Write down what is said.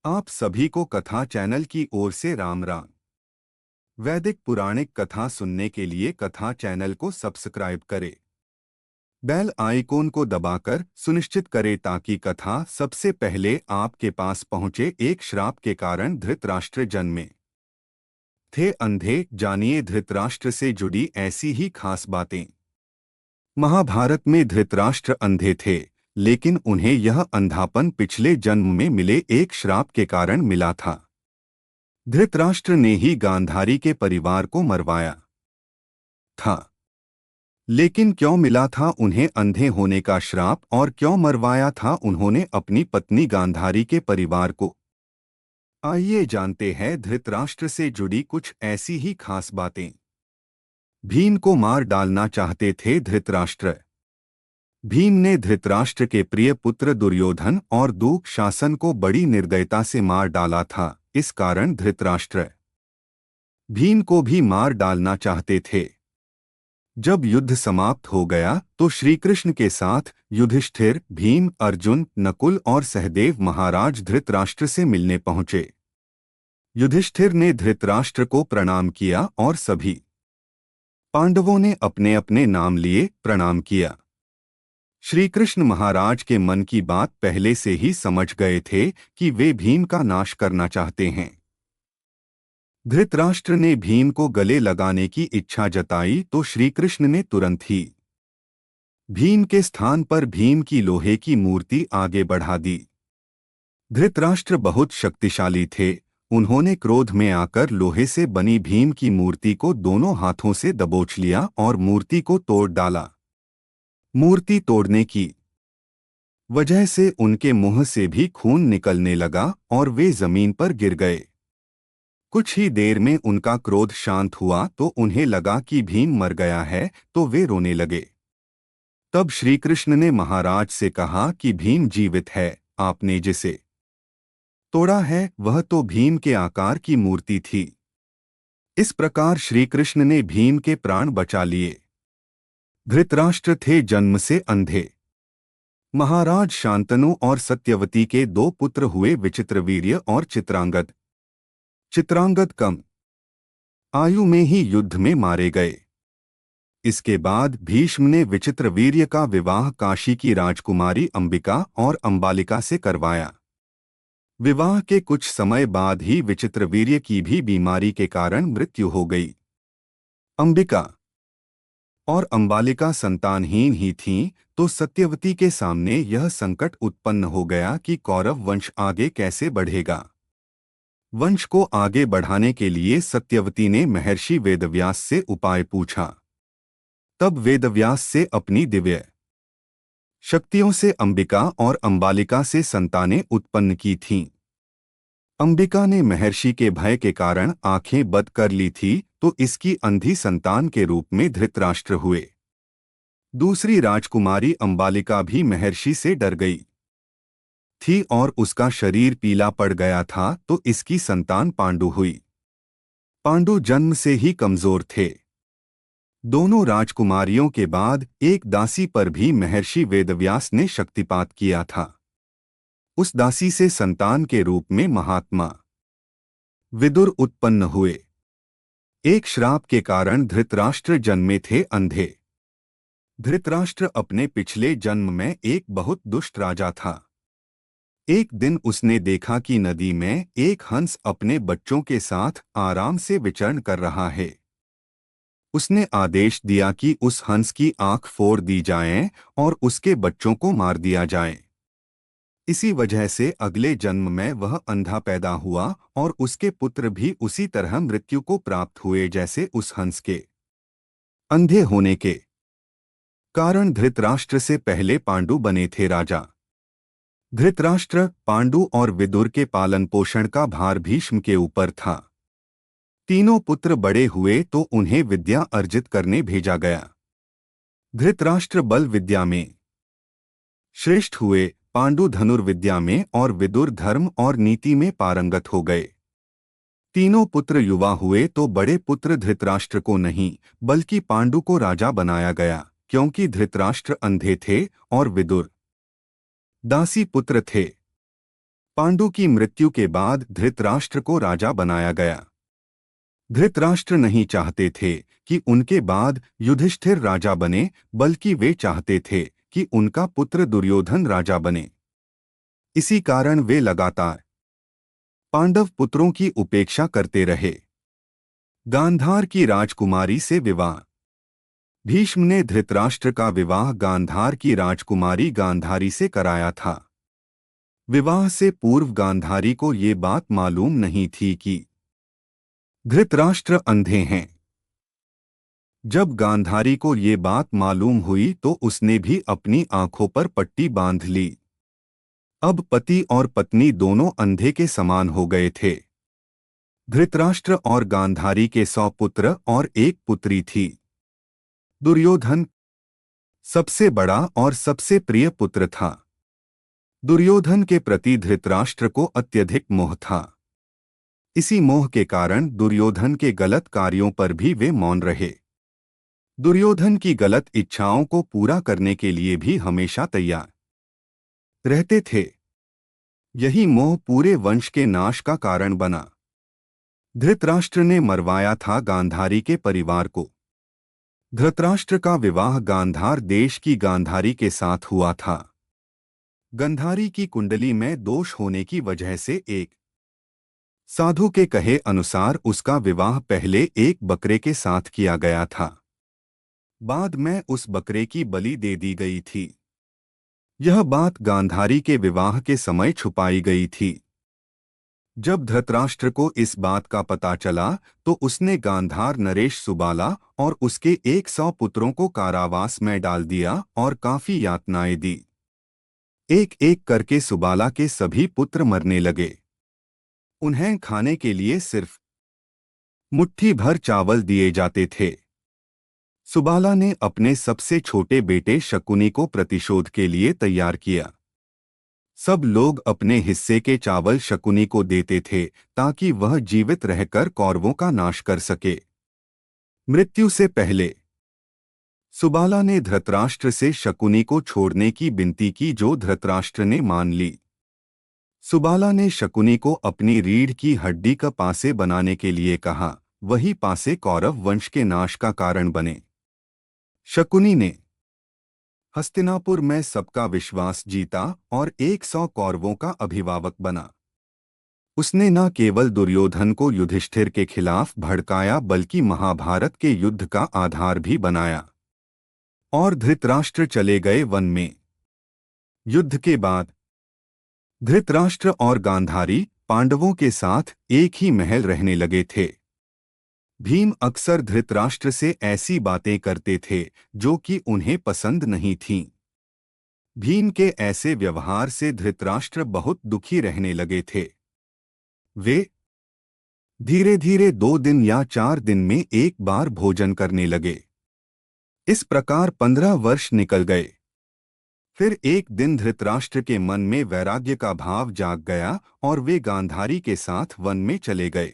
आप सभी को कथा चैनल की ओर से राम राम। वैदिक पुराणिक कथा सुनने के लिए कथा चैनल को सब्सक्राइब करें। बेल आइकॉन को दबाकर सुनिश्चित करें ताकि कथा सबसे पहले आपके पास पहुंचे। एक श्राप के कारण धृतराष्ट्र जन्मे थे अंधे। जानिए धृतराष्ट्र से जुड़ी ऐसी ही खास बातें। महाभारत में धृतराष्ट्र अंधे थे, लेकिन उन्हें यह अंधापन पिछले जन्म में मिले एक श्राप के कारण मिला था। धृतराष्ट्र ने ही गांधारी के परिवार को मरवाया था। लेकिन क्यों मिला था उन्हें अंधे होने का श्राप, और क्यों मरवाया था उन्होंने अपनी पत्नी गांधारी के परिवार को? आइए जानते हैं धृतराष्ट्र से जुड़ी कुछ ऐसी ही खास बातें। भीम को मार डालना चाहते थे धृतराष्ट्र। भीम ने धृतराष्ट्र के प्रिय पुत्र दुर्योधन और दुःशासन को बड़ी निर्दयता से मार डाला था। इस कारण धृतराष्ट्र भीम को भी मार डालना चाहते थे। जब युद्ध समाप्त हो गया तो श्रीकृष्ण के साथ युधिष्ठिर, भीम, अर्जुन, नकुल और सहदेव महाराज धृतराष्ट्र से मिलने पहुंचे। युधिष्ठिर ने धृतराष्ट्र को प्रणाम किया और सभी पांडवों ने अपने अपने नाम लिए प्रणाम किया। श्रीकृष्ण महाराज के मन की बात पहले से ही समझ गए थे कि वे भीम का नाश करना चाहते हैं। धृतराष्ट्र ने भीम को गले लगाने की इच्छा जताई तो श्रीकृष्ण ने तुरंत ही भीम के स्थान पर भीम की लोहे की मूर्ति आगे बढ़ा दी। धृतराष्ट्र बहुत शक्तिशाली थे। उन्होंने क्रोध में आकर लोहे से बनी भीम की मूर्ति को दोनों हाथों से दबोच लिया और मूर्ति को तोड़ डाला। मूर्ति तोड़ने की वजह से उनके मुंह से भी खून निकलने लगा और वे जमीन पर गिर गए। कुछ ही देर में उनका क्रोध शांत हुआ तो उन्हें लगा कि भीम मर गया है, तो वे रोने लगे। तब श्रीकृष्ण ने महाराज से कहा कि भीम जीवित है, आपने जिसे तोड़ा है वह तो भीम के आकार की मूर्ति थी। इस प्रकार श्रीकृष्ण ने भीम के प्राण बचा लिए। धृतराष्ट्र थे जन्म से अंधे। महाराज शांतनु और सत्यवती के दो पुत्र हुए, विचित्रवीर्य और चित्रांगद। चित्रांगद कम आयु में ही युद्ध में मारे गए। इसके बाद भीष्म ने विचित्रवीर्य का विवाह काशी की राजकुमारी अंबिका और अंबालिका से करवाया। विवाह के कुछ समय बाद ही विचित्रवीर्य की भी बीमारी के कारण मृत्यु हो गई। अंबिका और अंबालिका संतानहीन ही थीं, तो सत्यवती के सामने यह संकट उत्पन्न हो गया कि कौरव वंश आगे कैसे बढ़ेगा। वंश को आगे बढ़ाने के लिए सत्यवती ने महर्षि वेदव्यास से उपाय पूछा। तब वेदव्यास से अपनी दिव्य शक्तियों से अंबिका और अंबालिका से संतानें उत्पन्न की थीं। अंबिका ने महर्षि के भय के कारण आंखें बंद कर ली थी, तो इसकी अंधी संतान के रूप में धृतराष्ट्र हुए। दूसरी राजकुमारी अंबालिका भी महर्षि से डर गई थी और उसका शरीर पीला पड़ गया था, तो इसकी संतान पांडु हुई। पांडु जन्म से ही कमजोर थे। दोनों राजकुमारियों के बाद एक दासी पर भी महर्षि वेदव्यास ने शक्तिपात किया था। उस दासी से संतान के रूप में महात्मा विदुर उत्पन्न हुए। एक श्राप के कारण धृतराष्ट्र जन्मे थे अंधे। धृतराष्ट्र अपने पिछले जन्म में एक बहुत दुष्ट राजा था। एक दिन उसने देखा कि नदी में एक हंस अपने बच्चों के साथ आराम से विचरण कर रहा है। उसने आदेश दिया कि उस हंस की आंख फोड़ दी जाए और उसके बच्चों को मार दिया जाए। इसी वजह से अगले जन्म में वह अंधा पैदा हुआ और उसके पुत्र भी उसी तरह मृत्यु को प्राप्त हुए जैसे उस हंस के। अंधे होने के कारण धृतराष्ट्र से पहले पांडु बने थे राजा। धृतराष्ट्र, पांडु और विदुर के पालन पोषण का भार भीष्म के ऊपर था। तीनों पुत्र बड़े हुए तो उन्हें विद्या अर्जित करने भेजा गया। धृतराष्ट्र बल विद्या में श्रेष्ठ हुए, पांडु धनुर्विद्या में और विदुर धर्म और नीति में पारंगत हो गए। तीनों पुत्र युवा हुए तो बड़े पुत्र धृतराष्ट्र को नहीं बल्कि पांडु को राजा बनाया गया, क्योंकि धृतराष्ट्र अंधे थे और विदुर दासी पुत्र थे। पांडु की मृत्यु के बाद धृतराष्ट्र को राजा बनाया गया। धृतराष्ट्र नहीं चाहते थे कि उनके बाद युधिष्ठिर राजा बने, बल्कि वे चाहते थे कि उनका पुत्र दुर्योधन राजा बने। इसी कारण वे लगातार पांडव पुत्रों की उपेक्षा करते रहे। गांधार की राजकुमारी से विवाह। भीष्म ने धृतराष्ट्र का विवाह गांधार की राजकुमारी गांधारी से कराया था। विवाह से पूर्व गांधारी को ये बात मालूम नहीं थी कि धृतराष्ट्र अंधे हैं। जब गांधारी को ये बात मालूम हुई तो उसने भी अपनी आंखों पर पट्टी बांध ली। अब पति और पत्नी दोनों अंधे के समान हो गए थे। धृतराष्ट्र और गांधारी के 100 पुत्र और एक पुत्री थी। दुर्योधन सबसे बड़ा और सबसे प्रिय पुत्र था। दुर्योधन के प्रति धृतराष्ट्र को अत्यधिक मोह था। इसी मोह के कारण दुर्योधन के गलत कार्यों पर भी वे मौन रहे। दुर्योधन की गलत इच्छाओं को पूरा करने के लिए भी हमेशा तैयार रहते थे। यही मोह पूरे वंश के नाश का कारण बना। धृतराष्ट्र ने मरवाया था गांधारी के परिवार को। धृतराष्ट्र का विवाह गांधार देश की गांधारी के साथ हुआ था। गांधारी की कुंडली में दोष होने की वजह से एक साधु के कहे अनुसार उसका विवाह पहले एक बकरे के साथ किया गया था। बाद में उस बकरे की बलि दे दी गई थी। यह बात गांधारी के विवाह के समय छुपाई गई थी। जब धृतराष्ट्र को इस बात का पता चला तो उसने गांधार नरेश सुबाला और उसके 100 पुत्रों को कारावास में डाल दिया और काफी यातनाएं दी। एक एक करके सुबाला के सभी पुत्र मरने लगे। उन्हें खाने के लिए सिर्फ मुट्ठी भर चावल दिए जाते थे। सुबाला ने अपने सबसे छोटे बेटे शकुनी को प्रतिशोध के लिए तैयार किया। सब लोग अपने हिस्से के चावल शकुनी को देते थे ताकि वह जीवित रहकर कौरवों का नाश कर सके। मृत्यु से पहले सुबाला ने धृतराष्ट्र से शकुनी को छोड़ने की विनती की, जो धृतराष्ट्र ने मान ली। सुबाला ने शकुनी को अपनी रीढ़ की हड्डी का पासे बनाने के लिए कहा। वही पासे कौरव वंश के नाश का कारण बने। शकुनी ने हस्तिनापुर में सबका विश्वास जीता और 100 कौरवों का अभिभावक बना। उसने न केवल दुर्योधन को युधिष्ठिर के खिलाफ भड़काया बल्कि महाभारत के युद्ध का आधार भी बनाया। और धृतराष्ट्र चले गए वन में। युद्ध के बाद धृतराष्ट्र और गांधारी पांडवों के साथ एक ही महल रहने लगे थे। भीम अक्सर धृतराष्ट्र से ऐसी बातें करते थे जो कि उन्हें पसंद नहीं थीं। भीम के ऐसे व्यवहार से धृतराष्ट्र बहुत दुखी रहने लगे थे। वे धीरे धीरे 2 दिन या 4 दिन में एक बार भोजन करने लगे। इस प्रकार 15 वर्ष निकल गए। फिर एक दिन धृतराष्ट्र के मन में वैराग्य का भाव जाग गया और वे गांधारी के साथ वन में चले गए।